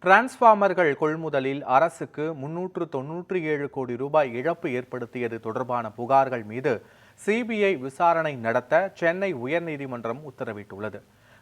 டிரான்ஸ்பார்மர்கள் கொள்முதலில் அரசுக்கு 397 கோடி ரூபாய் இழப்பு ஏற்படுத்தியது தொடர்பான புகார்கள் மீது சிபிஐ விசாரணை நடத்த சென்னை உயர்நீதிமன்றம் உத்தரவிட்டுள்ளது.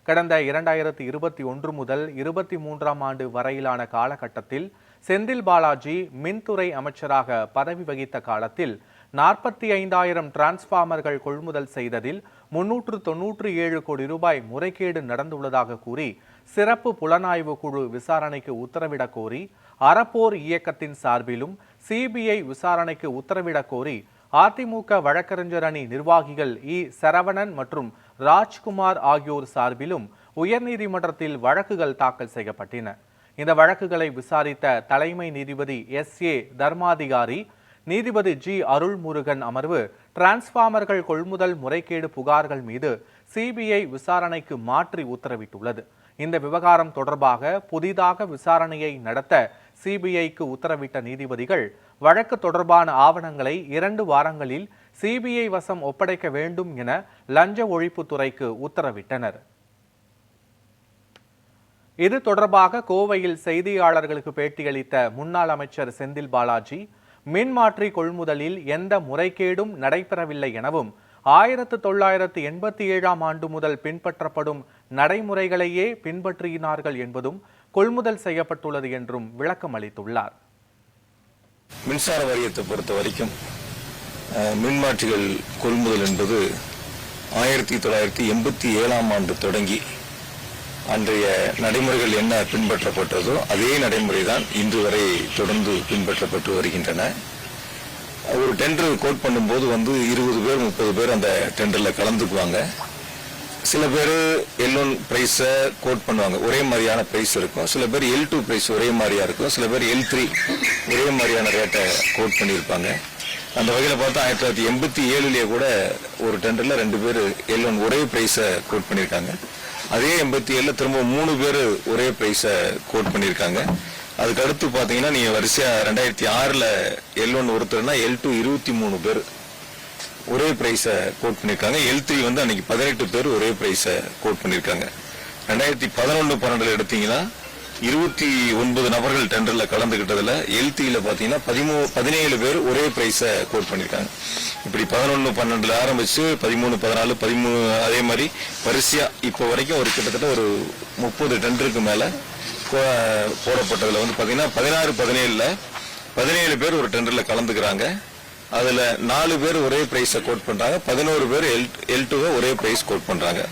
கடந்த 2021 முதல் 23ஆம் ஆண்டு வரையிலான காலகட்டத்தில் செந்தில் பாலாஜி மின்துறை அமைச்சராக பதவி வகித்த காலத்தில் 45,000 டிரான்ஸ்பார்மர்கள் கொள்முதல் செய்ததில் 397 கோடி ரூபாய் முறைகேடு நடந்துள்ளதாக கூறி சிறப்பு புலனாய்வு குழு விசாரணைக்கு உத்தரவிடக் கோரி அறப்போர் இயக்கத்தின் சார்பிலும் சிபிஐ விசாரணைக்கு உத்தரவிடக் கோரி அதிமுக வழக்கறிஞர் அணி நிர்வாகிகள் சரவணன் மற்றும் ராஜ்குமார் ஆகியோர் சார்பிலும் உயர்நீதிமன்றத்தில் வழக்குகள் தாக்கல் செய்யப்பட்டன. இந்த வழக்குகளை விசாரித்த தலைமை நீதிபதி SA தர்மாதிகாரி நீதிபதி G அருள்முருகன் அமர்வு டிரான்ஸ்பார்மர்கள் கொள்முதல் முறைகேடு புகார்கள் மீது சிபிஐ விசாரணைக்கு மாற்றி உத்தரவிட்டுள்ளது. இந்த விவகாரம் தொடர்பாக புதிதாக விசாரணையை நடத்த சிபிஐக்கு உத்தரவிட்ட நீதிபதிகள் வழக்கு தொடர்பான ஆவணங்களை 2 வாரங்களில் சிபிஐ வசம் ஒப்படைக்க வேண்டும் என லஞ்ச ஒழிப்புத்துறைக்கு உத்தரவிட்டனர். இது தொடர்பாக கோவையில் செய்தியாளர்களுக்கு பேட்டியளித்த முன்னாள் அமைச்சர் செந்தில் பாலாஜி, மின்மாற்றி கொள்முதலில் எந்த முறைகேடும் நடைபெறவில்லை எனவும் 1987ஆம் ஆண்டு முதல் பின்பற்றப்படும் நடைமுறைகளையே பின்பற்றினார்கள் என்பதும் கொள்முதல் செய்யப்பட்டுள்ளது என்றும் விளக்கம் அளித்துள்ளார். மின்சார வாரியத்தை பொறுத்த வரைக்கும் மின்மாற்றிகள் கொள்முதல் என்பது 1987ஆம் ஆண்டு தொடங்கி அன்றைய நடைமுறைகள் என்ன பின்பற்றப்பட்டதோ அதே நடைமுறை தான் இன்று வரை தொடர்ந்து பின்பற்றப்பட்டு வருகின்றன. ஒரு டெண்டர் கோட் பண்ணும்போது 20 பேர் 30 பேர் அந்த டெண்டர்ல கலந்துக்குவாங்க. சில பேர் L1 பிரைஸை கோட் பண்ணுவாங்க, ஒரே மாதிரியான பிரைஸ் இருக்கும். சில பேர் L2 பிரைஸ் ஒரே மாதிரியா இருக்கும். சில பேர் L3 ஒரே மாதிரியான ரேட்டை கோட் பண்ணியிருப்பாங்க. அந்த வகையில் பார்த்தா 1987 கூட ஒரு டெண்டர்ல 2 பேர் L1 ஒரே பிரைஸை கோட் பண்ணியிருக்காங்க. அதே 87 திரும்ப 3 பேர் ஒரே பிரைஸை கோட் பண்ணியிருக்காங்க. அதுக்கு அடுத்து பார்த்தீங்கன்னா நீங்க வரிசையா 2006ல் L1 ஒருத்தர்னா L2 23 பேர் ஒரே பிரைஸை கோட் பண்ணியிருக்காங்க. L3 அன்னைக்கு 18 பேர் ஒரே பிரைஸை கோட் பண்ணியிருக்காங்க. 2011-12 எடுத்தீங்கன்னா 29 நபர்கள் டெண்டர்ல கலந்துகிட்டதுல L3ல பாத்தீங்கன்னா 17 பேர் ஒரே பிரைஸை கோட் பண்ணியிருக்காங்க. இப்படி 11-12 ஆரம்பிச்சு 13, 14, 13 அதே மாதிரி வரிசையா இப்போ வரைக்கும் ஒரு கிட்டத்தட்ட ஒரு 30 டெண்டருக்கு மேல போடப்பட்டதுல பாத்தீங்கன்னா 16-17ல 17 பேர் ஒரு டெண்டர்ல கலந்துக்கிறாங்க. அதுல 4 பேர் ஒரே பிரைஸை கோட் பண்றாங்க, 11 பேர் L2 ஒரே பிரைஸ் கோட் பண்றாங்க.